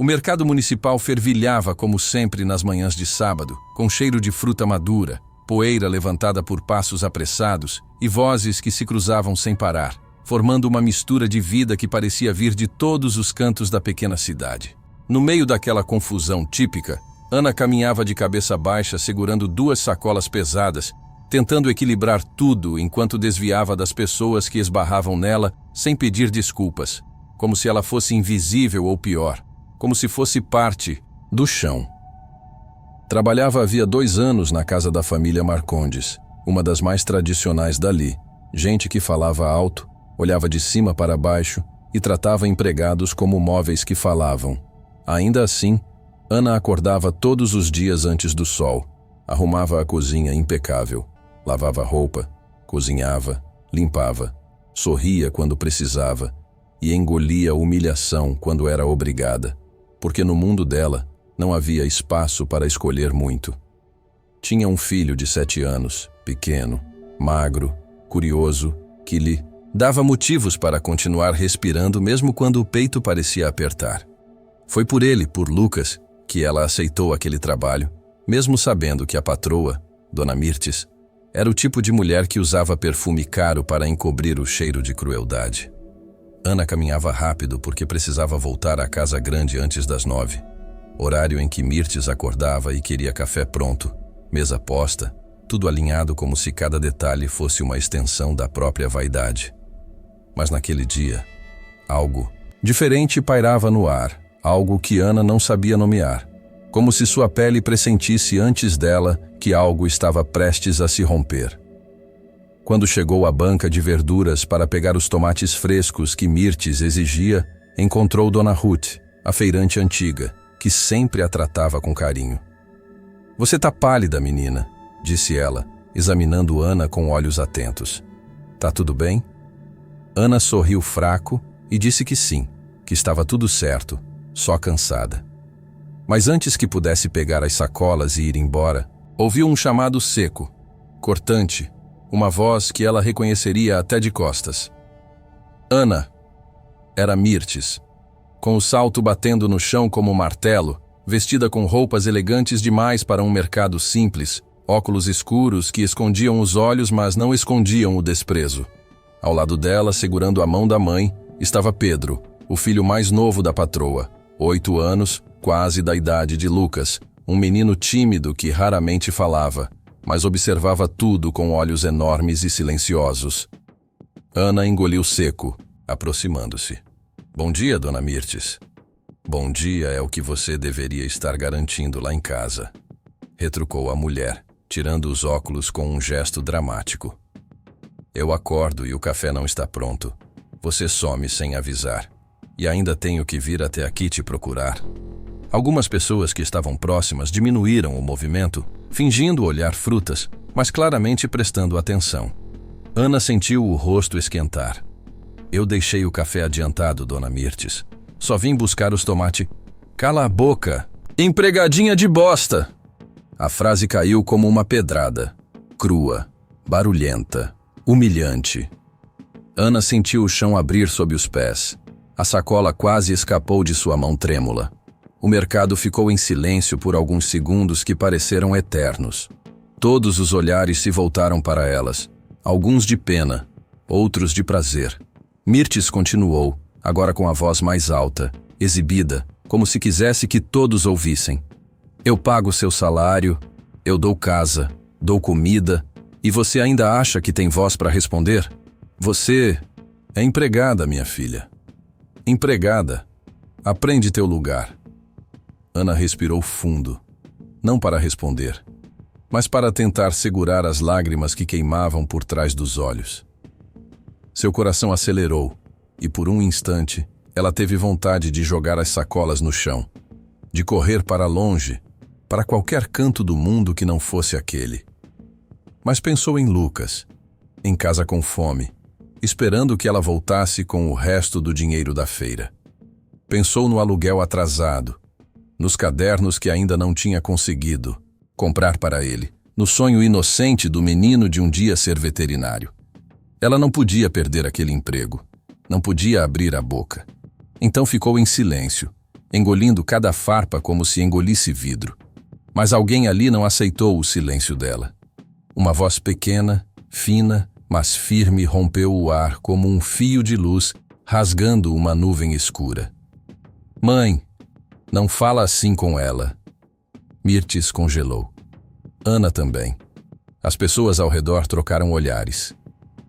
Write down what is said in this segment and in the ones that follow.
O mercado municipal fervilhava como sempre nas manhãs de sábado, com cheiro de fruta madura, poeira levantada por passos apressados e vozes que se cruzavam sem parar, formando uma mistura de vida que parecia vir de todos os cantos da pequena cidade. No meio daquela confusão típica, Ana caminhava de cabeça baixa segurando 2 sacolas pesadas, tentando equilibrar tudo enquanto desviava das pessoas que esbarravam nela sem pedir desculpas, como se ela fosse invisível ou pior, como se fosse parte do chão. Trabalhava havia 2 anos na casa da família Marcondes, uma das mais tradicionais dali, gente que falava alto, olhava de cima para baixo e tratava empregados como móveis que falavam. Ainda assim, Ana acordava todos os dias antes do sol, arrumava a cozinha impecável, lavava roupa, cozinhava, limpava, sorria quando precisava e engolia humilhação quando era obrigada, porque no mundo dela não havia espaço para escolher muito. Tinha um filho de 7 anos, pequeno, magro, curioso, que lhe dava motivos para continuar respirando mesmo quando o peito parecia apertar. Foi por ele, por Lucas, que ela aceitou aquele trabalho, mesmo sabendo que a patroa, Dona Mirtes, era o tipo de mulher que usava perfume caro para encobrir o cheiro de crueldade. Ana caminhava rápido porque precisava voltar à casa grande antes das 9, horário em que Mirtes acordava e queria café pronto, mesa posta, tudo alinhado como se cada detalhe fosse uma extensão da própria vaidade. Mas naquele dia, algo diferente pairava no ar, algo que Ana não sabia nomear, como se sua pele pressentisse antes dela que algo estava prestes a se romper. Quando chegou à banca de verduras para pegar os tomates frescos que Mirtes exigia, encontrou Dona Ruth, a feirante antiga, que sempre a tratava com carinho. "Você tá pálida, menina", disse ela, examinando Ana com olhos atentos. "Tá tudo bem?" Ana sorriu fraco e disse que sim, que estava tudo certo, só cansada. Mas antes que pudesse pegar as sacolas e ir embora, ouviu um chamado seco, cortante, uma voz que ela reconheceria até de costas. "Ana!" Era Mirtes, com o salto batendo no chão como um martelo, vestida com roupas elegantes demais para um mercado simples, óculos escuros que escondiam os olhos mas não escondiam o desprezo. Ao lado dela, segurando a mão da mãe, estava Pedro, o filho mais novo da patroa, 8 anos, quase da idade de Lucas, um menino tímido que raramente falava, mas observava tudo com olhos enormes e silenciosos. Ana engoliu seco, aproximando-se. "Bom dia, Dona Mirtes." "Bom dia é o que você deveria estar garantindo lá em casa", retrucou a mulher, tirando os óculos com um gesto dramático. "Eu acordo e o café não está pronto. Você some sem avisar. E ainda tenho que vir até aqui te procurar." Algumas pessoas que estavam próximas diminuíram o movimento, fingindo olhar frutas, mas claramente prestando atenção. Ana sentiu o rosto esquentar. "Eu deixei o café adiantado, Dona Mirtes. Só vim buscar os tomates." "Cala a boca! Empregadinha de bosta!" A frase caiu como uma pedrada. Crua, barulhenta, humilhante. Ana sentiu o chão abrir sob os pés. A sacola quase escapou de sua mão trêmula. O mercado ficou em silêncio por alguns segundos que pareceram eternos. Todos os olhares se voltaram para elas, alguns de pena, outros de prazer. Mirtes continuou, agora com a voz mais alta, exibida, como se quisesse que todos ouvissem. "Eu pago seu salário, eu dou casa, dou comida, e você ainda acha que tem voz para responder? Você é empregada, minha filha. Empregada. Aprende teu lugar." Ana respirou fundo, não para responder, mas para tentar segurar as lágrimas que queimavam por trás dos olhos. Seu coração acelerou, e por um instante, ela teve vontade de jogar as sacolas no chão, de correr para longe, para qualquer canto do mundo que não fosse aquele. Mas pensou em Lucas, em casa com fome, esperando que ela voltasse com o resto do dinheiro da feira. Pensou no aluguel atrasado, nos cadernos que ainda não tinha conseguido comprar para ele, no sonho inocente do menino de um dia ser veterinário. Ela não podia perder aquele emprego, não podia abrir a boca. Então ficou em silêncio, engolindo cada farpa como se engolisse vidro. Mas alguém ali não aceitou o silêncio dela. Uma voz pequena, fina, mas firme rompeu o ar como um fio de luz rasgando uma nuvem escura. Mãe, não fala assim com ela. Mirtes congelou. Ana também. As pessoas ao redor trocaram olhares.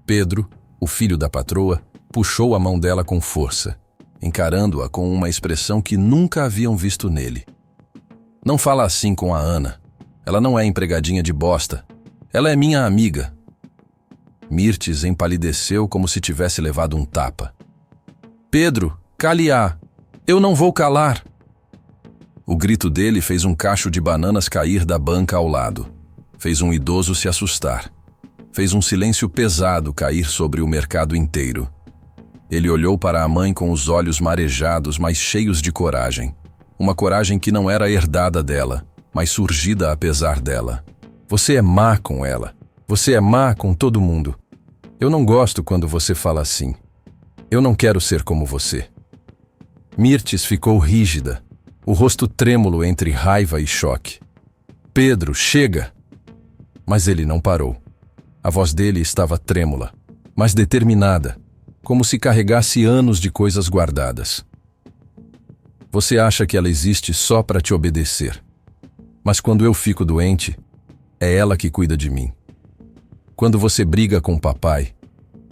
Pedro, o filho da patroa, puxou a mão dela com força, encarando-a com uma expressão que nunca haviam visto nele. Não fala assim com a Ana. Ela não é empregadinha de bosta. Ela é minha amiga. Mirtes empalideceu como se tivesse levado um tapa. Pedro, cale-a! Eu não vou calar! O grito dele fez um cacho de bananas cair da banca ao lado. Fez um idoso se assustar. Fez um silêncio pesado cair sobre o mercado inteiro. Ele olhou para a mãe com os olhos marejados, mas cheios de coragem. Uma coragem que não era herdada dela, mas surgida apesar dela. Você é má com ela. Você é má com todo mundo. Eu não gosto quando você fala assim. Eu não quero ser como você. Mirtes ficou rígida, o rosto trêmulo entre raiva e choque. Pedro, chega! Mas ele não parou. A voz dele estava trêmula, mas determinada, como se carregasse anos de coisas guardadas. Você acha que ela existe só para te obedecer. Mas quando eu fico doente, é ela que cuida de mim. Quando você briga com o papai,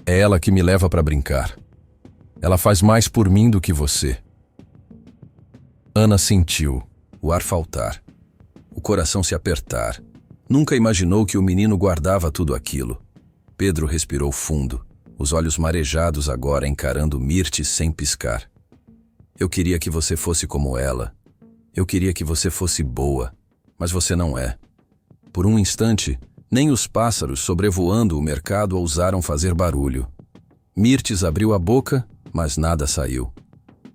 é ela que me leva para brincar. Ela faz mais por mim do que você. Ana sentiu o ar faltar, o coração se apertar. Nunca imaginou que o menino guardava tudo aquilo. Pedro respirou fundo, os olhos marejados agora encarando Mirtes sem piscar. Eu queria que você fosse como ela. Eu queria que você fosse boa, mas você não é. Por um instante, nem os pássaros sobrevoando o mercado ousaram fazer barulho. Mirtes abriu a boca, mas nada saiu.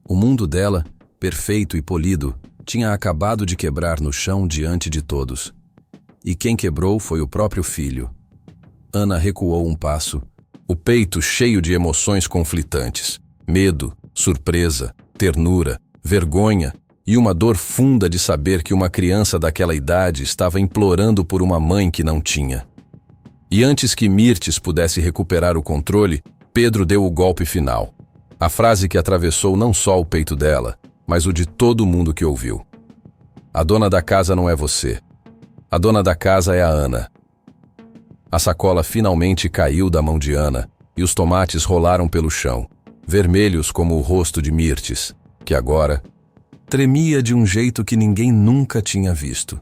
O mundo dela, perfeito e polido, tinha acabado de quebrar no chão diante de todos. E quem quebrou foi o próprio filho. Ana recuou um passo, o peito cheio de emoções conflitantes. Medo, surpresa, ternura, vergonha e uma dor funda de saber que uma criança daquela idade estava implorando por uma mãe que não tinha. E antes que Mirtes pudesse recuperar o controle, Pedro deu o golpe final. A frase que atravessou não só o peito dela, mas o de todo mundo que ouviu. A dona da casa não é você. A dona da casa é a Ana. A sacola finalmente caiu da mão de Ana e os tomates rolaram pelo chão, vermelhos como o rosto de Mirtes, que agora tremia de um jeito que ninguém nunca tinha visto.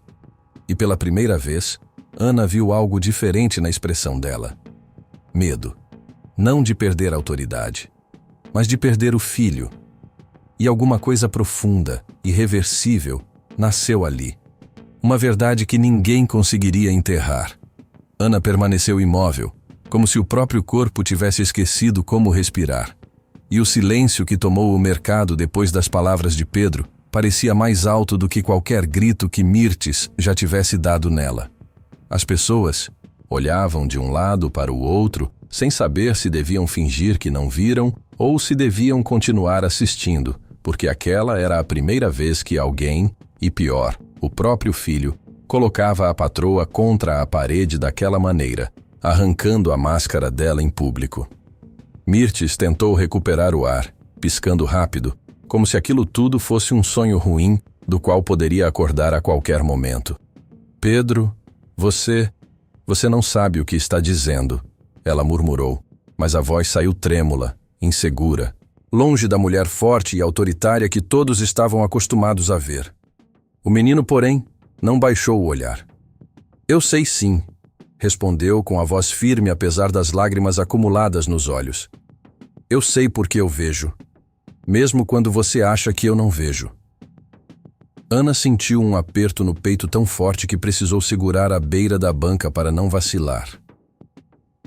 E pela primeira vez, Ana viu algo diferente na expressão dela. Medo. Não de perder a autoridade, mas de perder o filho. E alguma coisa profunda, irreversível, nasceu ali. Uma verdade que ninguém conseguiria enterrar. Ana permaneceu imóvel, como se o próprio corpo tivesse esquecido como respirar. E o silêncio que tomou o mercado depois das palavras de Pedro parecia mais alto do que qualquer grito que Mirtes já tivesse dado nela. As pessoas olhavam de um lado para o outro, sem saber se deviam fingir que não viram ou se deviam continuar assistindo, porque aquela era a primeira vez que alguém, e pior, o próprio filho, colocava a patroa contra a parede daquela maneira, arrancando a máscara dela em público. Mirtes tentou recuperar o ar, piscando rápido, como se aquilo tudo fosse um sonho ruim, do qual poderia acordar a qualquer momento. Pedro, você não sabe o que está dizendo, ela murmurou, mas a voz saiu trêmula, insegura, longe da mulher forte e autoritária que todos estavam acostumados a ver. O menino, porém, não baixou o olhar. Eu sei sim, respondeu com a voz firme apesar das lágrimas acumuladas nos olhos. Eu sei porque eu vejo, mesmo quando você acha que eu não vejo. Ana sentiu um aperto no peito tão forte que precisou segurar a beira da banca para não vacilar.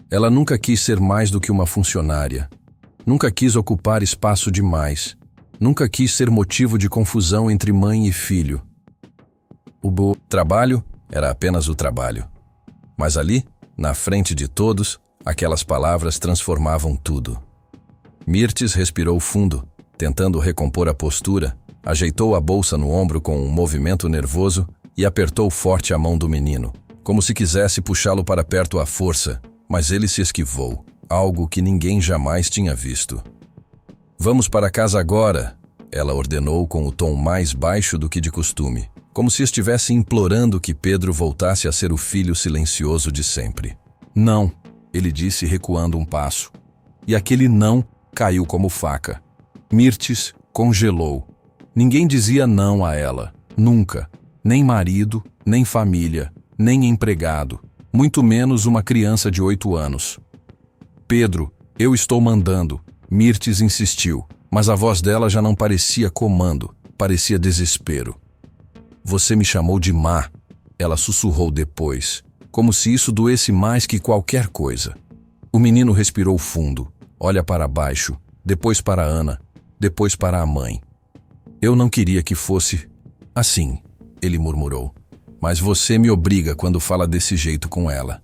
Ela nunca quis ser mais do que uma funcionária. Nunca quis ocupar espaço demais. Nunca quis ser motivo de confusão entre mãe e filho. O trabalho era apenas o trabalho. Mas ali, na frente de todos, aquelas palavras transformavam tudo. Mirtes respirou fundo, tentando recompor a postura, Ajeitou a bolsa no ombro com um movimento nervoso e apertou forte a mão do menino, como se quisesse puxá-lo para perto à força, mas ele se esquivou, algo que ninguém jamais tinha visto. Vamos para casa agora, ela ordenou com o tom mais baixo do que de costume, como se estivesse implorando que Pedro voltasse a ser o filho silencioso de sempre. Não, ele disse recuando um passo. E aquele não caiu como faca. Mirtes congelou. Ninguém dizia não a ela, nunca. Nem marido, nem família, nem empregado, muito menos uma criança de 8 anos. Pedro, eu estou mandando, Mirtes insistiu, mas a voz dela já não parecia comando, parecia desespero. Você me chamou de má, ela sussurrou depois, como se isso doesse mais que qualquer coisa. O menino respirou fundo, olha para baixo, depois para Ana, depois para a mãe. Eu não queria que fosse assim, ele murmurou. Mas você me obriga quando fala desse jeito com ela.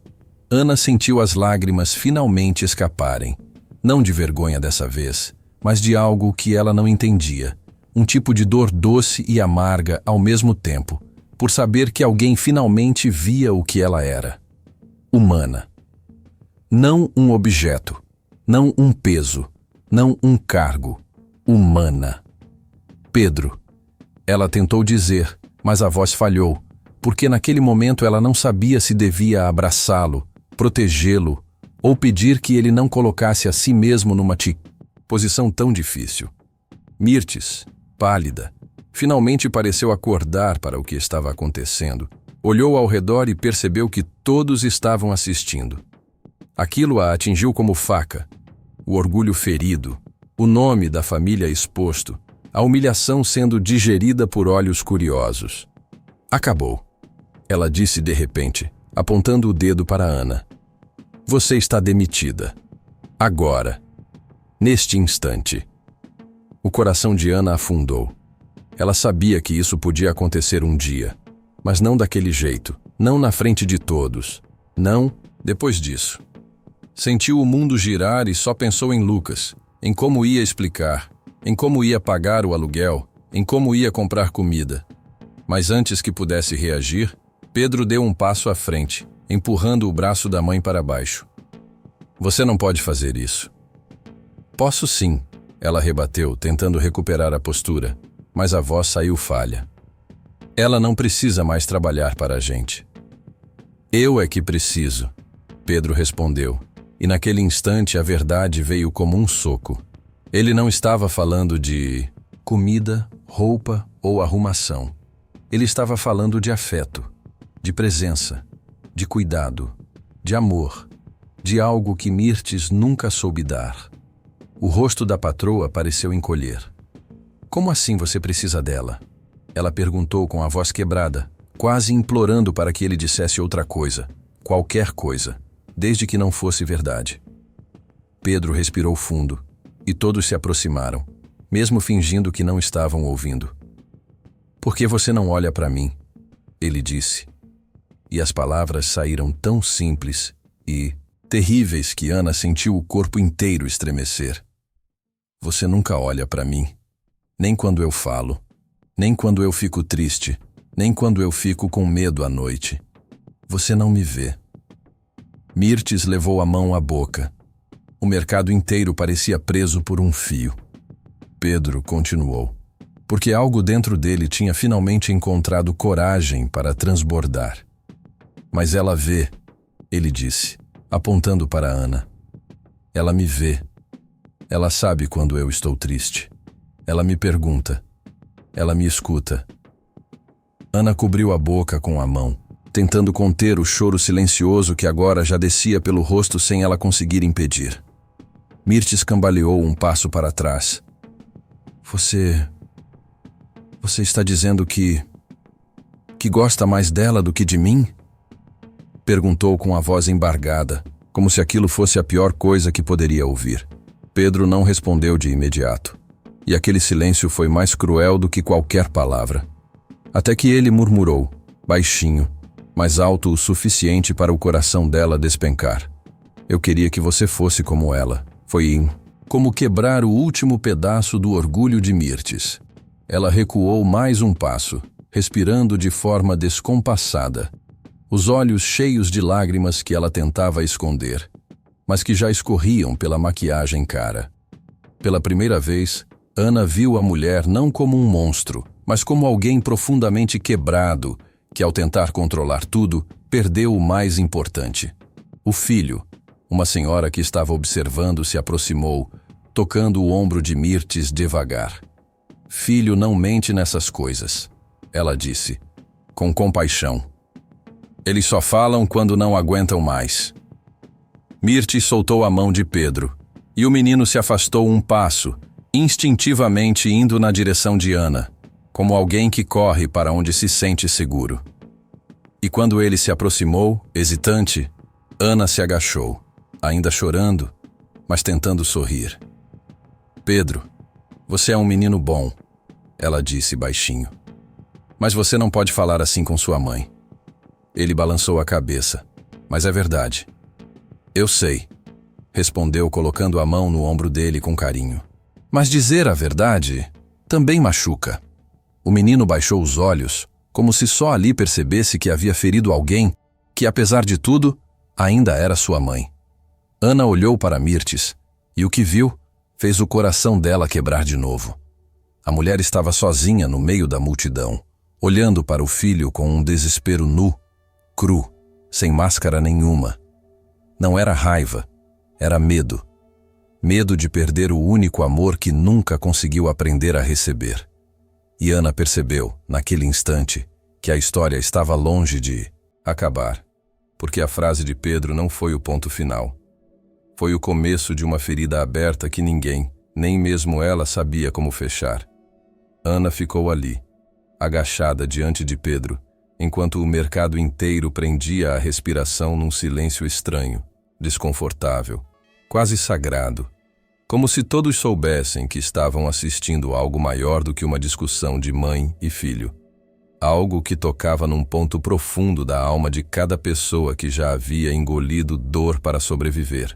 Ana sentiu as lágrimas finalmente escaparem. Não de vergonha dessa vez, mas de algo que ela não entendia. Um tipo de dor doce e amarga ao mesmo tempo, por saber que alguém finalmente via o que ela era. Humana. Não um objeto, não um peso, não um cargo. Humana. Pedro. Ela tentou dizer, mas a voz falhou, porque naquele momento ela não sabia se devia abraçá-lo, protegê-lo, ou pedir que ele não colocasse a si mesmo numa posição tão difícil. Mirtes, pálida, finalmente pareceu acordar para o que estava acontecendo. Olhou ao redor e percebeu que todos estavam assistindo. Aquilo a atingiu como faca. O orgulho ferido, o nome da família exposto, a humilhação sendo digerida por olhos curiosos. Acabou, ela disse de repente, apontando o dedo para Ana. Você está demitida. Agora. Neste instante. O coração de Ana afundou. Ela sabia que isso podia acontecer um dia, mas não daquele jeito, não na frente de todos, não depois disso. Sentiu o mundo girar e só pensou em Lucas, em como ia explicar, em como ia pagar o aluguel, em como ia comprar comida. Mas antes que pudesse reagir, Pedro deu um passo à frente, empurrando o braço da mãe para baixo. Você não pode fazer isso. Posso sim, ela rebateu, tentando recuperar a postura, mas a voz saiu falha. Ela não precisa mais trabalhar para a gente. Eu é que preciso, Pedro respondeu, e naquele instante a verdade veio como um soco. Ele não estava falando de comida, roupa ou arrumação. Ele estava falando de afeto, de presença, de cuidado, de amor, de algo que Mirtes nunca soube dar. O rosto da patroa pareceu encolher. Como assim você precisa dela? Ela perguntou com a voz quebrada, quase implorando para que ele dissesse outra coisa, qualquer coisa, desde que não fosse verdade. Pedro respirou fundo, e todos se aproximaram, mesmo fingindo que não estavam ouvindo. Por que você não olha para mim? Ele disse. E as palavras saíram tão simples e terríveis que Ana sentiu o corpo inteiro estremecer. Você nunca olha para mim, nem quando eu falo, nem quando eu fico triste, nem quando eu fico com medo à noite. Você não me vê. Mirtes levou a mão à boca. O mercado inteiro parecia preso por um fio. Pedro continuou, porque algo dentro dele tinha finalmente encontrado coragem para transbordar. Mas ela vê, ele disse, apontando para Ana. Ela me vê. Ela sabe quando eu estou triste. Ela me pergunta. Ela me escuta. Ana cobriu a boca com a mão, tentando conter o choro silencioso que agora já descia pelo rosto sem ela conseguir impedir. Mirtes cambaleou um passo para trás. Você está dizendo que gosta mais dela do que de mim? Perguntou com a voz embargada, como se aquilo fosse a pior coisa que poderia ouvir. Pedro não respondeu de imediato, e aquele silêncio foi mais cruel do que qualquer palavra. Até que ele murmurou, baixinho, mas alto o suficiente para o coração dela despencar. Eu queria que você fosse como ela. Foi como quebrar o último pedaço do orgulho de Mirtes. Ela recuou mais um passo, respirando de forma descompassada, os olhos cheios de lágrimas que ela tentava esconder, mas que já escorriam pela maquiagem cara. Pela primeira vez, Ana viu a mulher não como um monstro, mas como alguém profundamente quebrado, que ao tentar controlar tudo, perdeu o mais importante. O filho. Uma senhora que estava observando se aproximou, tocando o ombro de Mirtes devagar. Filho não mente nessas coisas, ela disse, com compaixão. Eles só falam quando não aguentam mais. Mirtes soltou a mão de Pedro, e o menino se afastou um passo, instintivamente indo na direção de Ana, como alguém que corre para onde se sente seguro. E quando ele se aproximou, hesitante, Ana se agachou, ainda chorando, mas tentando sorrir. Pedro, você é um menino bom, ela disse baixinho. Mas você não pode falar assim com sua mãe. Ele balançou a cabeça. Mas é verdade. Eu sei, respondeu colocando a mão no ombro dele com carinho. Mas dizer a verdade também machuca. O menino baixou os olhos, como se só ali percebesse que havia ferido alguém que, apesar de tudo, ainda era sua mãe. Ana olhou para Mirtes, e o que viu fez o coração dela quebrar de novo. A mulher estava sozinha no meio da multidão, olhando para o filho com um desespero nu, cru, sem máscara nenhuma. Não era raiva, era medo. Medo de perder o único amor que nunca conseguiu aprender a receber. E Ana percebeu, naquele instante, que a história estava longe de acabar, porque a frase de Pedro não foi o ponto final. Foi o começo de uma ferida aberta que ninguém, nem mesmo ela, sabia como fechar. Ana ficou ali, agachada diante de Pedro, enquanto o mercado inteiro prendia a respiração num silêncio estranho, desconfortável, quase sagrado, como se todos soubessem que estavam assistindo algo maior do que uma discussão de mãe e filho. Algo que tocava num ponto profundo da alma de cada pessoa que já havia engolido dor para sobreviver.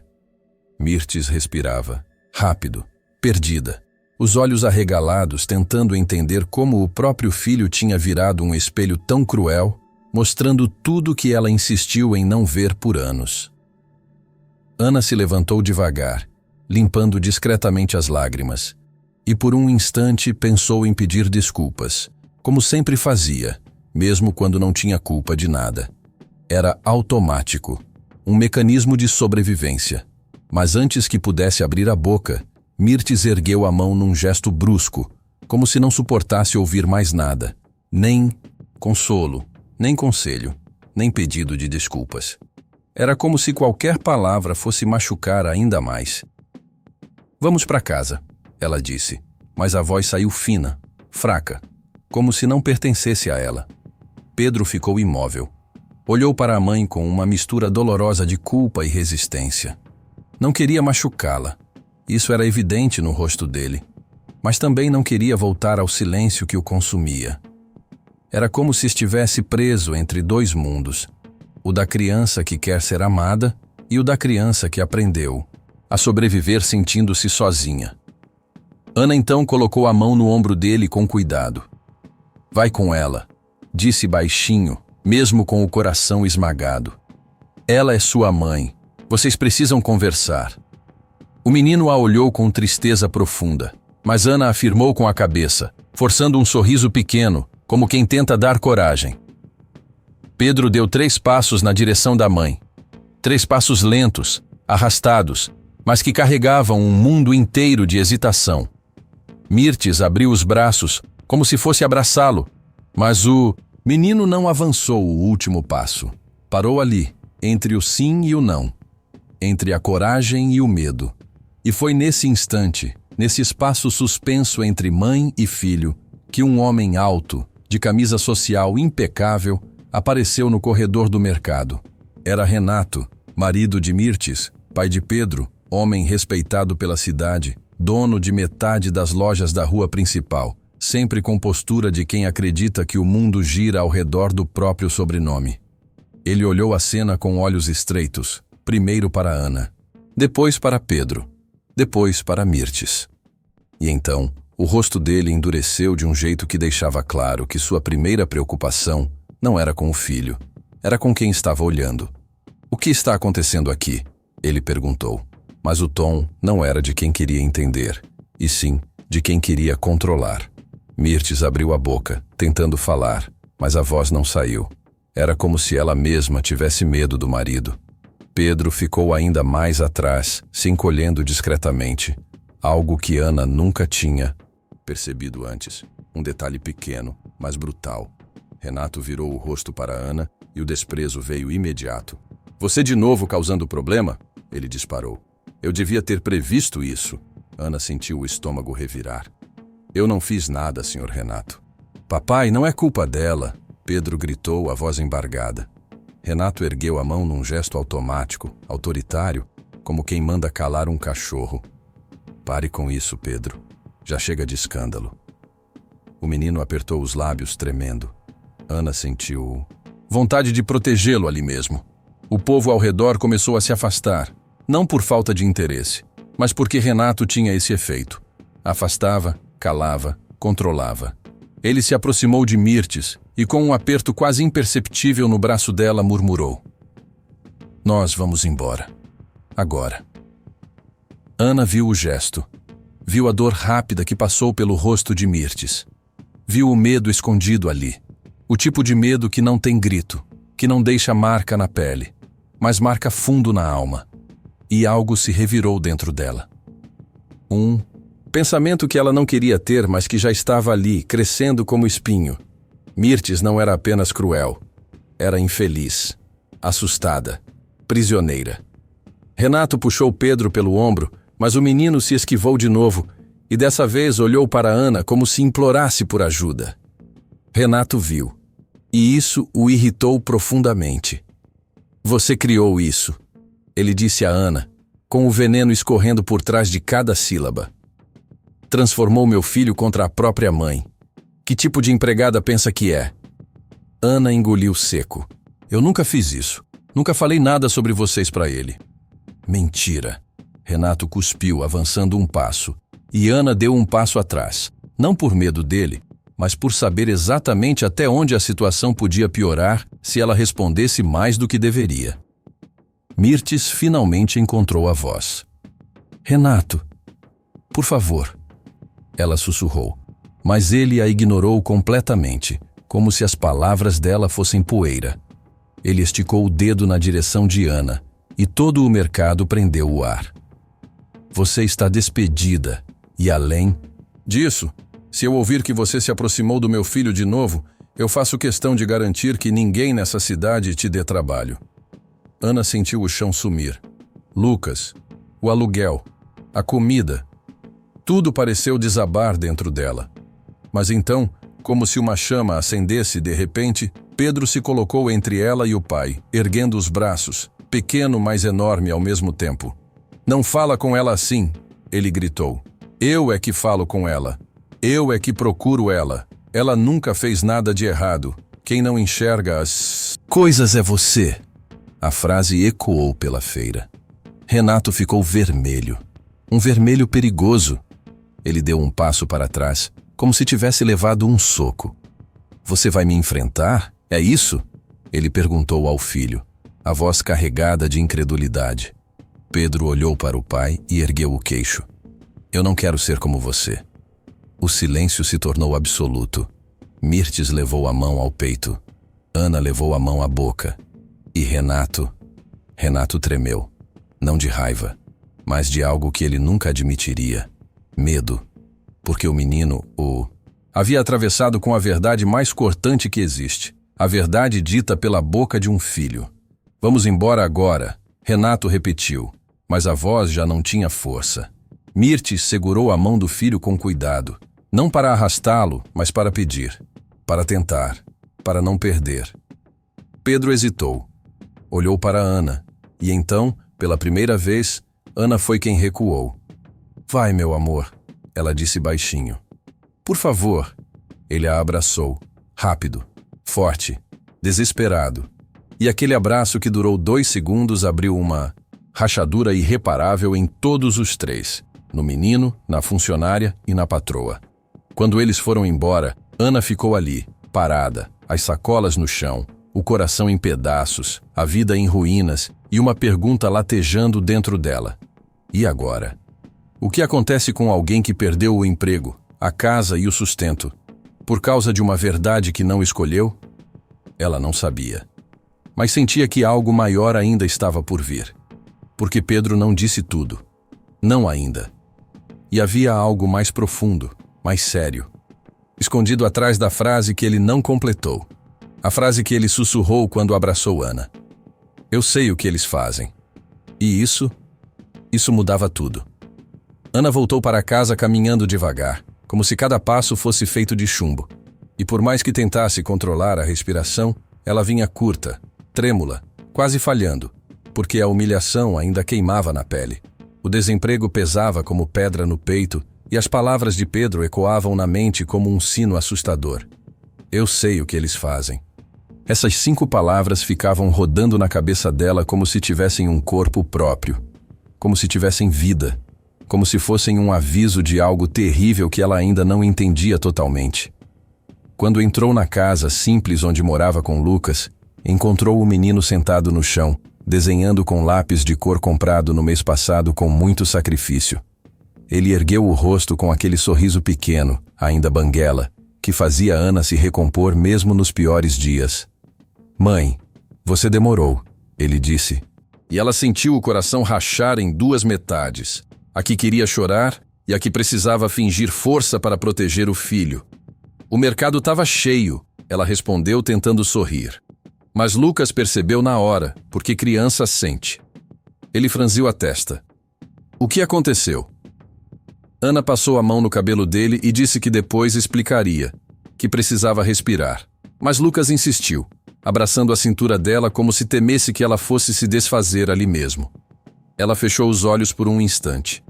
Mirtes respirava, rápido, perdida, os olhos arregalados tentando entender como o próprio filho tinha virado um espelho tão cruel, mostrando tudo que ela insistiu em não ver por anos. Ana se levantou devagar, limpando discretamente as lágrimas, e por um instante pensou em pedir desculpas, como sempre fazia, mesmo quando não tinha culpa de nada. Era automático, um mecanismo de sobrevivência. Mas antes que pudesse abrir a boca, Mirtes ergueu a mão num gesto brusco, como se não suportasse ouvir mais nada. Nem consolo, nem conselho, nem pedido de desculpas. Era como se qualquer palavra fosse machucar ainda mais. Vamos para casa, ela disse, mas a voz saiu fina, fraca, como se não pertencesse a ela. Pedro ficou imóvel. Olhou para a mãe com uma mistura dolorosa de culpa e resistência. Não queria machucá-la, isso era evidente no rosto dele, mas também não queria voltar ao silêncio que o consumia. Era como se estivesse preso entre dois mundos, o da criança que quer ser amada e o da criança que aprendeu a sobreviver sentindo-se sozinha. Ana então colocou a mão no ombro dele com cuidado. Vai com ela, disse baixinho, mesmo com o coração esmagado. Ela é sua mãe. Vocês precisam conversar. O menino a olhou com tristeza profunda, mas Ana afirmou com a cabeça, forçando um sorriso pequeno, como quem tenta dar coragem. Pedro deu 3 passos na direção da mãe. 3 passos lentos, arrastados, mas que carregavam um mundo inteiro de hesitação. Mirtes abriu os braços, como se fosse abraçá-lo, mas o menino não avançou o último passo. Parou ali, entre o sim e o não. Entre a coragem e o medo. E foi nesse instante, nesse espaço suspenso entre mãe e filho, que um homem alto, de camisa social impecável, apareceu no corredor do mercado. Era Renato, marido de Mirtes, pai de Pedro, homem respeitado pela cidade, dono de metade das lojas da rua principal, sempre com postura de quem acredita que o mundo gira ao redor do próprio sobrenome. Ele olhou a cena com olhos estreitos, primeiro para Ana, depois para Pedro, depois para Mirtes. E então, O rosto dele endureceu de um jeito que deixava claro que sua primeira preocupação não era com o filho, era com quem estava olhando. "O que está acontecendo aqui?" ele perguntou. Mas o tom não era de quem queria entender, e sim de quem queria controlar. Mirtes abriu a boca, tentando falar, mas a voz não saiu. Era como se ela mesma tivesse medo do marido. Pedro ficou ainda mais atrás, se encolhendo discretamente, algo que Ana nunca tinha percebido antes. Um detalhe pequeno, mas brutal. Renato virou o rosto para Ana e o desprezo veio imediato. "Você de novo causando problema?" ele disparou. "Eu devia ter previsto isso." Ana sentiu o estômago revirar. "Eu não fiz nada, Sr. Renato." "Papai, não é culpa dela," Pedro gritou, a voz embargada. Renato ergueu a mão num gesto automático, autoritário, como quem manda calar um cachorro. "Pare com isso, Pedro. Já chega de escândalo." O menino apertou os lábios, tremendo. Ana sentiu vontade de protegê-lo ali mesmo. O povo ao redor começou a se afastar, não por falta de interesse, mas porque Renato tinha esse efeito. Afastava, calava, controlava. Ele se aproximou de Mirtes e, com um aperto quase imperceptível no braço dela, murmurou: "Nós vamos embora. Agora." Ana viu o gesto. Viu a dor rápida que passou pelo rosto de Mirtes. Viu o medo escondido ali. O tipo de medo que não tem grito, que não deixa marca na pele, mas marca fundo na alma. E algo se revirou dentro dela. Um pensamento que ela não queria ter, mas que já estava ali, crescendo como espinho. Mirtes não era apenas cruel. Era infeliz, assustada, prisioneira. Renato puxou Pedro pelo ombro, mas o menino se esquivou de novo e dessa vez olhou para Ana como se implorasse por ajuda. Renato viu, e isso o irritou profundamente. "Você criou isso", ele disse a Ana, com o veneno escorrendo por trás de cada sílaba. "Transformou meu filho contra a própria mãe. Que tipo de empregada pensa que é?" Ana engoliu seco. "Eu nunca fiz isso. Nunca falei nada sobre vocês para ele." "Mentira." Renato cuspiu, avançando um passo, e Ana deu um passo atrás, não por medo dele, mas por saber exatamente até onde a situação podia piorar se ela respondesse mais do que deveria. Mirtes finalmente encontrou a voz. "Renato, por favor." Ela sussurrou, mas ele a ignorou completamente, como se as palavras dela fossem poeira. Ele esticou o dedo na direção de Ana, e todo o mercado prendeu o ar. "Você está despedida, e além disso, se eu ouvir que você se aproximou do meu filho de novo, eu faço questão de garantir que ninguém nessa cidade te dê trabalho." Ana sentiu o chão sumir. Lucas, o aluguel, a comida, tudo pareceu desabar dentro dela. Mas então, como se uma chama acendesse de repente, Pedro se colocou entre ela e o pai, erguendo os braços, pequeno mas enorme ao mesmo tempo. "Não fala com ela assim", ele gritou. "Eu é que falo com ela. Eu é que procuro ela. Ela nunca fez nada de errado. Quem não enxerga as coisas é você." A frase ecoou pela feira. Renato ficou vermelho. Um vermelho perigoso. Ele deu um passo para trás, como se tivesse levado um soco. "Você vai me enfrentar? É isso?" ele perguntou ao filho, a voz carregada de incredulidade. Pedro olhou para o pai e ergueu o queixo. "Eu não quero ser como você." O silêncio se tornou absoluto. Mirtes levou a mão ao peito. Ana levou a mão à boca. E Renato tremeu. Não de raiva, mas de algo que ele nunca admitiria. Medo. Porque o menino o havia atravessado com a verdade mais cortante que existe. A verdade dita pela boca de um filho. "Vamos embora agora", Renato repetiu, mas a voz já não tinha força. Mirtes segurou a mão do filho com cuidado, não para arrastá-lo, mas para pedir, para tentar, para não perder. Pedro hesitou. Olhou para Ana, e então, pela primeira vez, Ana foi quem recuou. "Vai, meu amor", ela disse baixinho. "Por favor." Ele a abraçou, rápido, forte, desesperado. E aquele abraço que durou 2 segundos abriu uma rachadura irreparável em todos os três, no menino, na funcionária e na patroa. Quando eles foram embora, Ana ficou ali, parada, as sacolas no chão, o coração em pedaços, a vida em ruínas e uma pergunta latejando dentro dela. E agora? O que acontece com alguém que perdeu o emprego, a casa e o sustento, por causa de uma verdade que não escolheu? Ela não sabia. Mas sentia que algo maior ainda estava por vir. Porque Pedro não disse tudo. Não ainda. E havia algo mais profundo, mais sério, escondido atrás da frase que ele não completou. A frase que ele sussurrou quando abraçou Ana. Eu sei o que eles fazem. E isso mudava tudo. Ana voltou para casa caminhando devagar, como se cada passo fosse feito de chumbo. E por mais que tentasse controlar a respiração, ela vinha curta, trêmula, quase falhando, porque a humilhação ainda queimava na pele. O desemprego pesava como pedra no peito e as palavras de Pedro ecoavam na mente como um sino assustador. Eu sei o que eles fazem. Essas 5 palavras ficavam rodando na cabeça dela como se tivessem um corpo próprio, como se tivessem vida, como se fossem um aviso de algo terrível que ela ainda não entendia totalmente. Quando entrou na casa simples onde morava com Lucas, encontrou o menino sentado no chão, desenhando com lápis de cor comprado no mês passado com muito sacrifício. Ele ergueu o rosto com aquele sorriso pequeno, ainda banguela, que fazia Ana se recompor mesmo nos piores dias. Mãe, você demorou, ele disse. E ela sentiu o coração rachar em 2 metades. A que queria chorar e a que precisava fingir força para proteger o filho. O mercado estava cheio, ela respondeu tentando sorrir. Mas Lucas percebeu na hora, porque criança sente. Ele franziu a testa. O que aconteceu? Ana passou a mão no cabelo dele e disse que depois explicaria, que precisava respirar. Mas Lucas insistiu, abraçando a cintura dela como se temesse que ela fosse se desfazer ali mesmo. Ela fechou os olhos por um instante,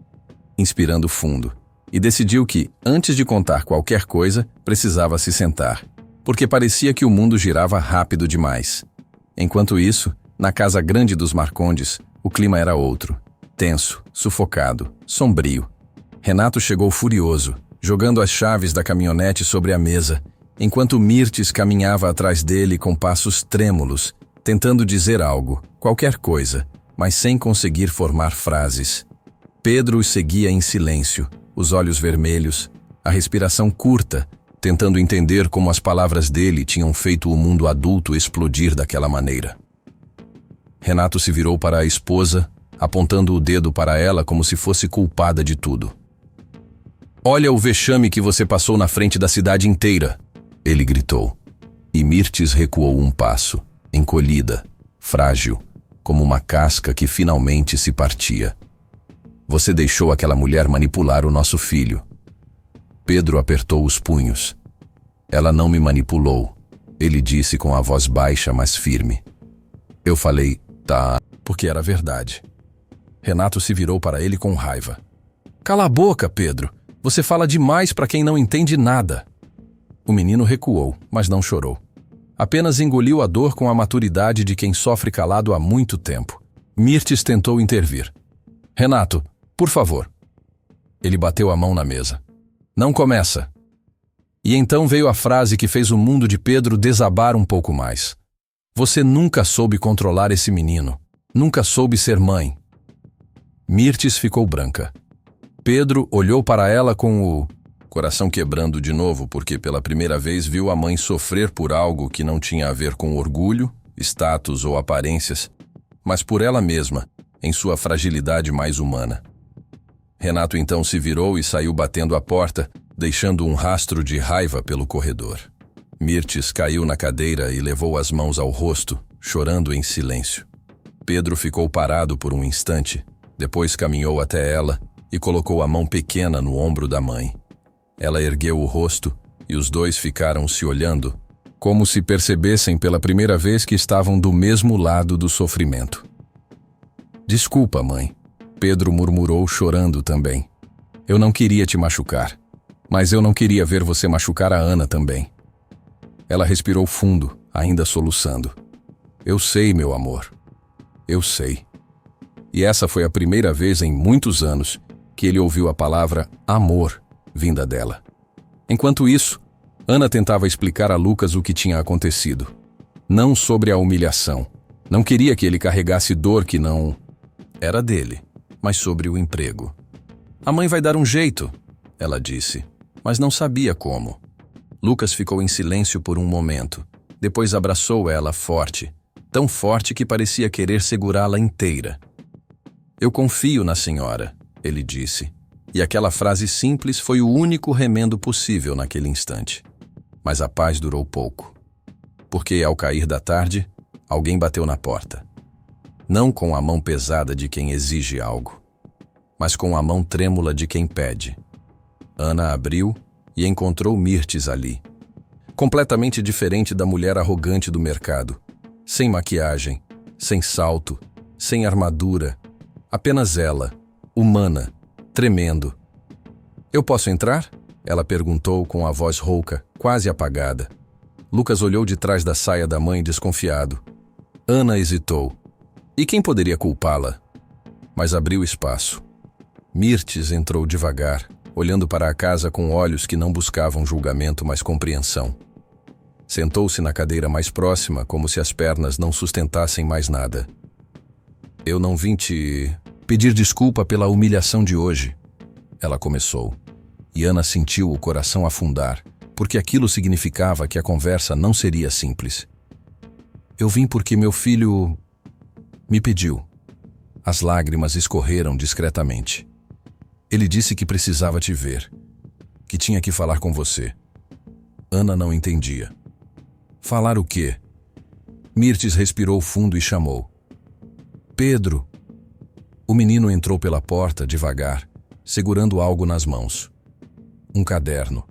inspirando fundo, e decidiu que, antes de contar qualquer coisa, precisava se sentar, porque parecia que o mundo girava rápido demais. Enquanto isso, na casa grande dos Marcondes, o clima era outro, tenso, sufocado, sombrio. Renato chegou furioso, jogando as chaves da caminhonete sobre a mesa, enquanto Mirtes caminhava atrás dele com passos trêmulos, tentando dizer algo, qualquer coisa, mas sem conseguir formar frases. Pedro os seguia em silêncio, os olhos vermelhos, a respiração curta, tentando entender como as palavras dele tinham feito o mundo adulto explodir daquela maneira. Renato se virou para a esposa, apontando o dedo para ela como se fosse culpada de tudo. Olha o vexame que você passou na frente da cidade inteira, ele gritou. E Mirtes recuou um passo, encolhida, frágil, como uma casca que finalmente se partia. Você deixou aquela mulher manipular o nosso filho. Pedro apertou os punhos. Ela não me manipulou, ele disse com a voz baixa, mas firme. Eu falei, tá, porque era verdade. Renato se virou para ele com raiva. Cala a boca, Pedro. Você fala demais para quem não entende nada. O menino recuou, mas não chorou. Apenas engoliu a dor com a maturidade de quem sofre calado há muito tempo. Mirtes tentou intervir. Renato, por favor. Ele bateu a mão na mesa. Não começa. E então veio a frase que fez o mundo de Pedro desabar um pouco mais. Você nunca soube controlar esse menino. Nunca soube ser mãe. Mirtes ficou branca. Pedro olhou para ela com o coração quebrando de novo, porque pela primeira vez viu a mãe sofrer por algo que não tinha a ver com orgulho, status ou aparências, mas por ela mesma, em sua fragilidade mais humana. Renato então se virou e saiu batendo a porta, deixando um rastro de raiva pelo corredor. Mirtes caiu na cadeira e levou as mãos ao rosto, chorando em silêncio. Pedro ficou parado por um instante, depois caminhou até ela e colocou a mão pequena no ombro da mãe. Ela ergueu o rosto e os dois ficaram se olhando, como se percebessem pela primeira vez que estavam do mesmo lado do sofrimento. Desculpa, mãe, Pedro murmurou chorando também. Eu não queria te machucar, mas eu não queria ver você machucar a Ana também. Ela respirou fundo, ainda soluçando. Eu sei, meu amor. Eu sei. E essa foi a primeira vez em muitos anos que ele ouviu a palavra amor vinda dela. Enquanto isso, Ana tentava explicar a Lucas o que tinha acontecido. Não sobre a humilhação. Não queria que ele carregasse dor que não era dele, mas sobre o emprego. A mãe vai dar um jeito, ela disse, mas não sabia como. Lucas ficou em silêncio por um momento. Depois abraçou ela forte, tão forte que parecia querer segurá-la inteira. Eu confio na senhora, ele disse, e aquela frase simples foi o único remendo possível naquele instante. Mas a paz durou pouco, porque ao cair da tarde, alguém bateu na porta. Não com a mão pesada de quem exige algo, mas com a mão trêmula de quem pede. Ana abriu e encontrou Mirtes ali. Completamente diferente da mulher arrogante do mercado. Sem maquiagem, sem salto, sem armadura. Apenas ela, humana, tremendo. Eu posso entrar? Ela perguntou com a voz rouca, quase apagada. Lucas olhou de trás da saia da mãe desconfiado. Ana hesitou. E quem poderia culpá-la? Mas abriu espaço. Mirtes entrou devagar, olhando para a casa com olhos que não buscavam julgamento, mas compreensão. Sentou-se na cadeira mais próxima, como se as pernas não sustentassem mais nada. Eu não vim te pedir desculpa pela humilhação de hoje, ela começou. E Ana sentiu o coração afundar, porque aquilo significava que a conversa não seria simples. Eu vim porque meu filho me pediu. As lágrimas escorreram discretamente. Ele disse que precisava te ver, que tinha que falar com você. Ana não entendia. Falar o quê? Mirtes respirou fundo e chamou. Pedro! O menino entrou pela porta devagar, segurando algo nas mãos. Um caderno.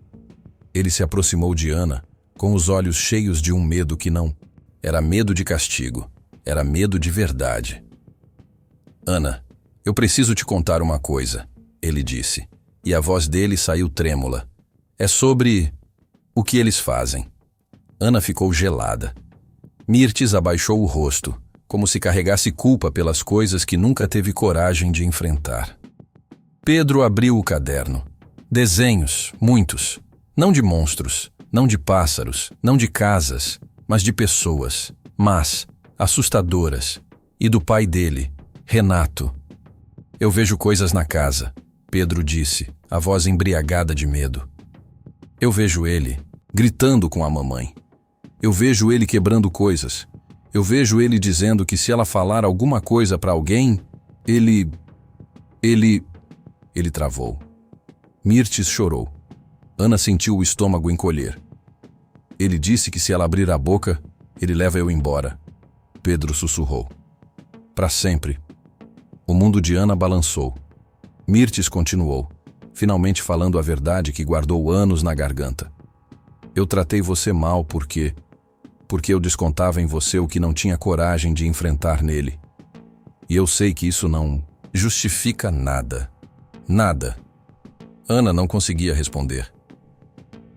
Ele se aproximou de Ana, com os olhos cheios de um medo que não era medo de castigo, era medo de verdade. Ana, eu preciso te contar uma coisa, ele disse, e a voz dele saiu trêmula. É sobre o que eles fazem. Ana ficou gelada. Mirtes abaixou o rosto, como se carregasse culpa pelas coisas que nunca teve coragem de enfrentar. Pedro abriu o caderno. Desenhos, muitos. Não de monstros, não de pássaros, não de casas, mas de pessoas, mas assustadoras. E do pai dele, Renato. Eu vejo coisas na casa, Pedro disse, a voz embriagada de medo. Eu vejo ele gritando com a mamãe. Eu vejo ele quebrando coisas. Eu vejo ele dizendo que se ela falar alguma coisa para alguém, ele travou. Mirtes chorou. Ana sentiu o estômago encolher. Ele disse que se ela abrir a boca, ele leva eu embora. Pedro sussurrou. Para sempre. O mundo de Ana balançou. Mirtes continuou, finalmente falando a verdade que guardou anos na garganta. Eu tratei você mal porque eu descontava em você o que não tinha coragem de enfrentar nele. E eu sei que isso não justifica nada. Nada. Ana não conseguia responder.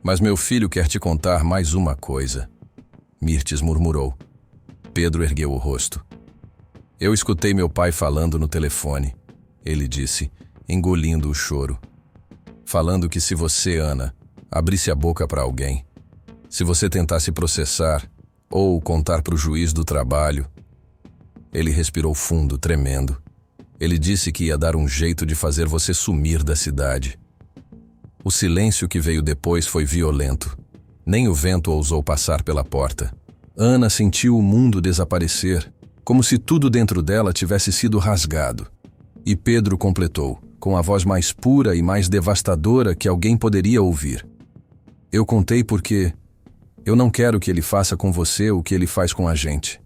Mas meu filho quer te contar mais uma coisa, Mirtes murmurou. Pedro ergueu o rosto. Eu escutei meu pai falando no telefone, ele disse, engolindo o choro. Falando que se você, Ana, abrisse a boca para alguém, se você tentasse processar ou contar para o juiz do trabalho. Ele respirou fundo, tremendo. Ele disse que ia dar um jeito de fazer você sumir da cidade. O silêncio que veio depois foi violento. Nem o vento ousou passar pela porta. Ana sentiu o mundo desaparecer, como se tudo dentro dela tivesse sido rasgado. E Pedro completou, com a voz mais pura e mais devastadora que alguém poderia ouvir. Eu contei porque eu não quero que ele faça com você o que ele faz com a gente.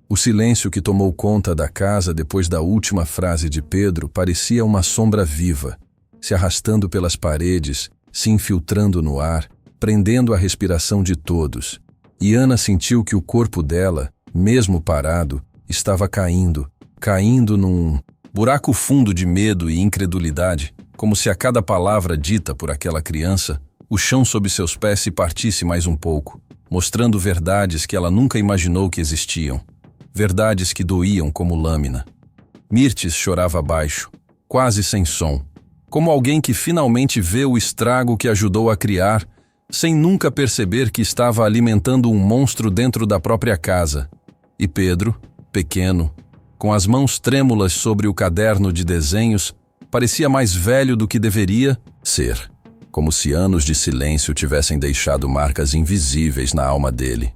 O silêncio que tomou conta da casa depois da última frase de Pedro parecia uma sombra viva, se arrastando pelas paredes, se infiltrando no ar, prendendo a respiração de todos. E Ana sentiu que o corpo dela, mesmo parado, estava caindo num buraco fundo de medo e incredulidade, como se a cada palavra dita por aquela criança, o chão sob seus pés se partisse mais um pouco, mostrando verdades que ela nunca imaginou que existiam, verdades que doíam como lâmina. Mirtes chorava baixo, quase sem som. como alguém que finalmente vê o estrago que ajudou a criar, sem nunca perceber que estava alimentando um monstro dentro da própria casa. E Pedro, pequeno, com as mãos trêmulas sobre o caderno de desenhos, parecia mais velho do que deveria ser, como se anos de silêncio tivessem deixado marcas invisíveis na alma dele.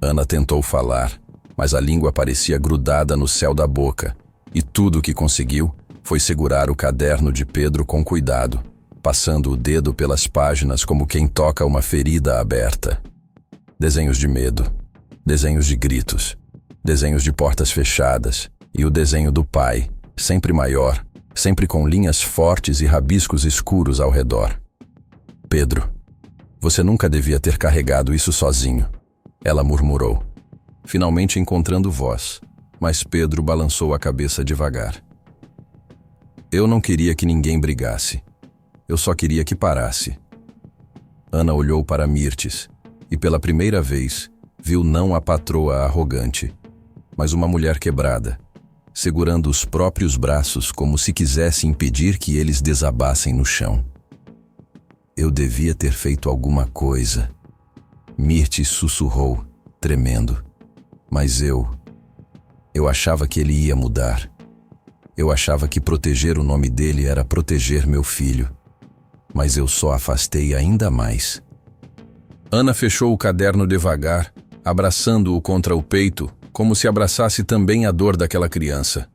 Ana tentou falar, mas a língua parecia grudada no céu da boca, e tudo o que conseguiu foi segurar o caderno de Pedro com cuidado, passando o dedo pelas páginas como quem toca uma ferida aberta. Desenhos de medo, desenhos de gritos, desenhos de portas fechadas, e o desenho do pai, sempre maior, sempre com linhas fortes e rabiscos escuros ao redor. Pedro, você nunca devia ter carregado isso sozinho, ela murmurou, finalmente encontrando voz, mas Pedro balançou a cabeça devagar. Eu não queria que ninguém brigasse. Eu só queria que parasse. Ana olhou para Mirtes e, pela primeira vez, viu não a patroa arrogante, mas uma mulher quebrada, segurando os próprios braços como se quisesse impedir que eles desabassem no chão. Eu devia ter feito alguma coisa. Mirtes sussurrou, tremendo. Mas eu achava que ele ia mudar. Eu achava que proteger o nome dele era proteger meu filho. Mas eu só afastei ainda mais. Ana fechou o caderno devagar, abraçando-o contra o peito, como se abraçasse também a dor daquela criança.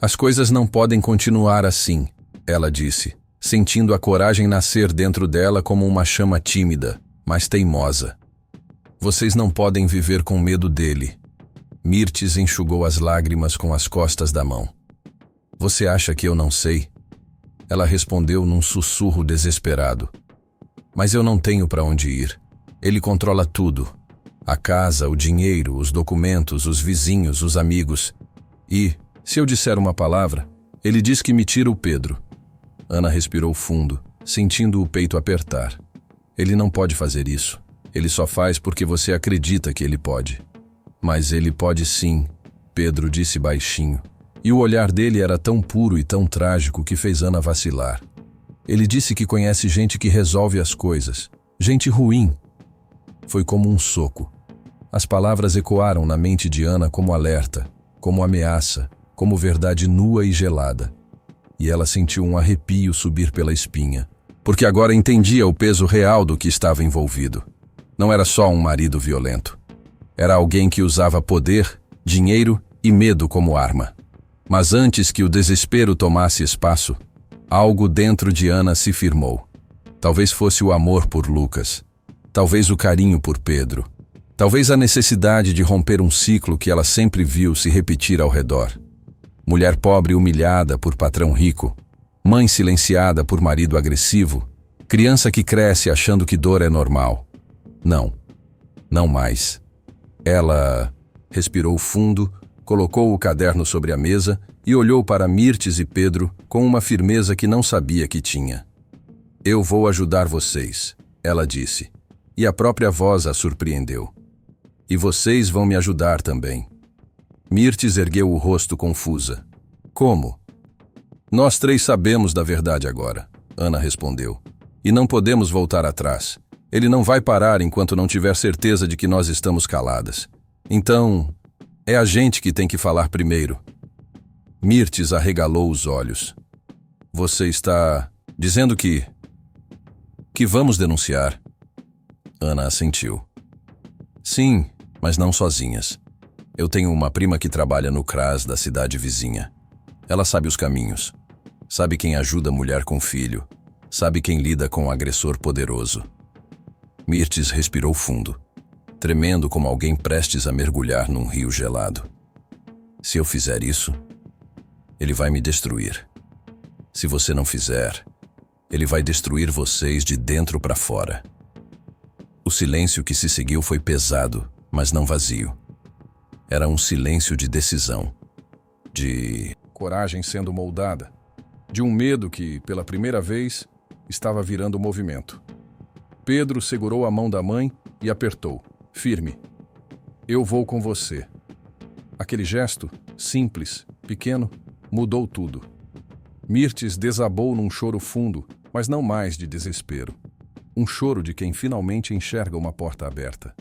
As coisas não podem continuar assim, ela disse, sentindo a coragem nascer dentro dela como uma chama tímida, mas teimosa. Vocês não podem viver com medo dele. Mirtes enxugou as lágrimas com as costas da mão. Você acha que eu não sei? Ela respondeu num sussurro desesperado. Mas eu não tenho para onde ir. Ele controla tudo. A casa, o dinheiro, os documentos, os vizinhos, os amigos. E, se eu disser uma palavra, ele diz que me tira o Pedro. Ana respirou fundo, sentindo o peito apertar. Ele não pode fazer isso. Ele só faz porque você acredita que ele pode. Mas ele pode sim, Pedro disse baixinho. E o olhar dele era tão puro e tão trágico que fez Ana vacilar. Ele disse que conhece gente que resolve as coisas. Gente ruim. Foi como um soco. As palavras ecoaram na mente de Ana como alerta, como ameaça, como verdade nua e gelada. E ela sentiu um arrepio subir pela espinha, porque agora entendia o peso real do que estava envolvido. Não era só um marido violento. Era alguém que usava poder, dinheiro e medo como arma. Mas antes que o desespero tomasse espaço, algo dentro de Ana se firmou. Talvez fosse o amor por Lucas. Talvez o carinho por Pedro. Talvez a necessidade de romper um ciclo que ela sempre viu se repetir ao redor. Mulher pobre humilhada por patrão rico. Mãe silenciada por marido agressivo. Criança que cresce achando que dor é normal. Não. Não mais. Ela respirou fundo, colocou o caderno sobre a mesa e olhou para Mirtes e Pedro com uma firmeza que não sabia que tinha. Eu vou ajudar vocês, ela disse, e a própria voz a surpreendeu. E vocês vão me ajudar também. Mirtes ergueu o rosto confusa. Como? Nós três sabemos da verdade agora, Ana respondeu. E não podemos voltar atrás. Ele não vai parar enquanto não tiver certeza de que nós estamos caladas. Então, é a gente que tem que falar primeiro. Mirtes arregalou os olhos. Você está dizendo que vamos denunciar? Ana assentiu. Sim, mas não sozinhas. Eu tenho uma prima que trabalha no CRAS da cidade vizinha. Ela sabe os caminhos. Sabe quem ajuda a mulher com filho. Sabe quem lida com um agressor poderoso. Mirtes respirou fundo, tremendo como alguém prestes a mergulhar num rio gelado. Se eu fizer isso, ele vai me destruir. Se você não fizer, ele vai destruir vocês de dentro para fora. O silêncio que se seguiu foi pesado, mas não vazio. Era um silêncio de decisão, de coragem sendo moldada, de um medo que, pela primeira vez, estava virando movimento. Pedro segurou a mão da mãe e apertou, firme. Eu vou com você. Aquele gesto, simples, pequeno, mudou tudo. Mirtes desabou num choro fundo, mas não mais de desespero. Um choro de quem finalmente enxerga uma porta aberta.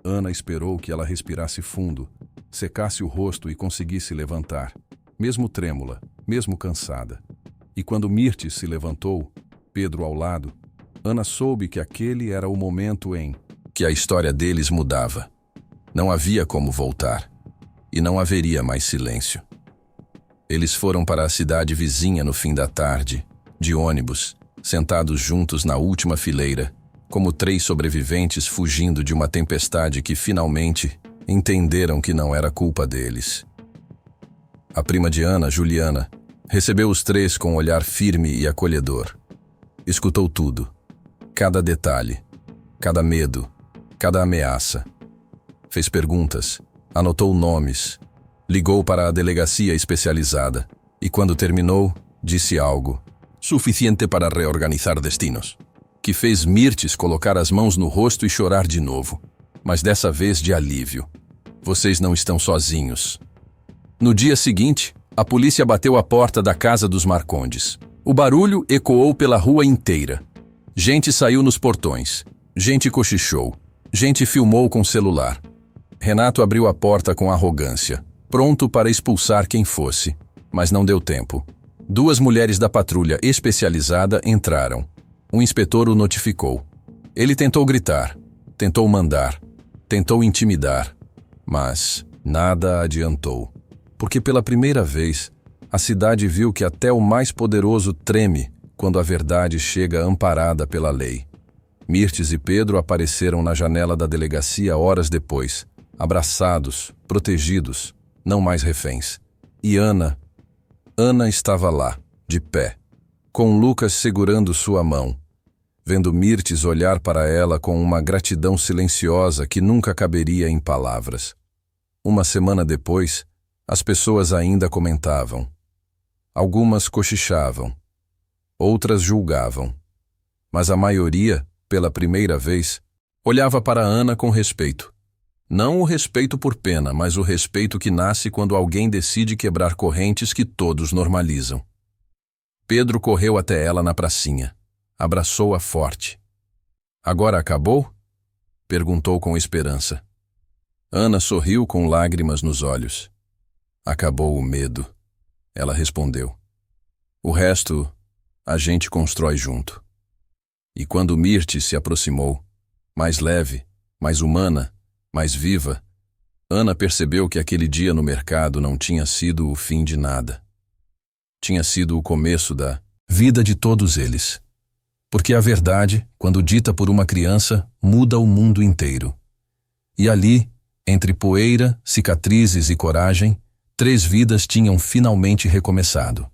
Ana esperou que ela respirasse fundo, secasse o rosto e conseguisse levantar, mesmo trêmula, mesmo cansada. E quando Mirtes se levantou, Pedro ao lado, Ana soube que aquele era o momento em que a história deles mudava. Não havia como voltar, e não haveria mais silêncio. Eles foram para a cidade vizinha no fim da tarde, de ônibus, sentados juntos na última fileira, como 3 sobreviventes fugindo de uma tempestade que finalmente entenderam que não era culpa deles. A prima de Ana, Juliana, recebeu os 3 com um olhar firme e acolhedor. Escutou tudo, cada detalhe, cada medo, cada ameaça. Fez perguntas, anotou nomes, ligou para a delegacia especializada e, quando terminou, disse algo suficiente para reorganizar destinos, que fez Mirtes colocar as mãos no rosto e chorar de novo, mas dessa vez de alívio. Vocês não estão sozinhos. No dia seguinte, a polícia bateu a porta da casa dos Marcondes. O barulho ecoou pela rua inteira. Gente saiu nos portões, gente cochichou, gente filmou com celular. Renato abriu a porta com arrogância, pronto para expulsar quem fosse, mas não deu tempo. 2 mulheres da patrulha especializada entraram. Um inspetor o notificou. Ele tentou gritar, tentou mandar, tentou intimidar, mas nada adiantou. Porque pela primeira vez, a cidade viu que até o mais poderoso treme quando a verdade chega amparada pela lei. Mirtes e Pedro apareceram na janela da delegacia horas depois, abraçados, protegidos, não mais reféns. E Ana estava lá, de pé, com Lucas segurando sua mão, vendo Mirtes olhar para ela com uma gratidão silenciosa que nunca caberia em palavras. Uma semana depois, as pessoas ainda comentavam. Algumas cochichavam, outras julgavam, mas a maioria, pela primeira vez, olhava para Ana com respeito. Não o respeito por pena, mas o respeito que nasce quando alguém decide quebrar correntes que todos normalizam. Pedro correu até ela na pracinha. Abraçou-a forte. Agora acabou? Perguntou com esperança. Ana sorriu com lágrimas nos olhos. Acabou o medo, ela respondeu. O resto, a gente constrói junto. E quando Mirtes se aproximou, mais leve, mais humana, mais viva, Ana percebeu que aquele dia no mercado não tinha sido o fim de nada. Tinha sido o começo da vida de todos eles. Porque a verdade, quando dita por uma criança, muda o mundo inteiro. E ali, entre poeira, cicatrizes e coragem, 3 vidas tinham finalmente recomeçado.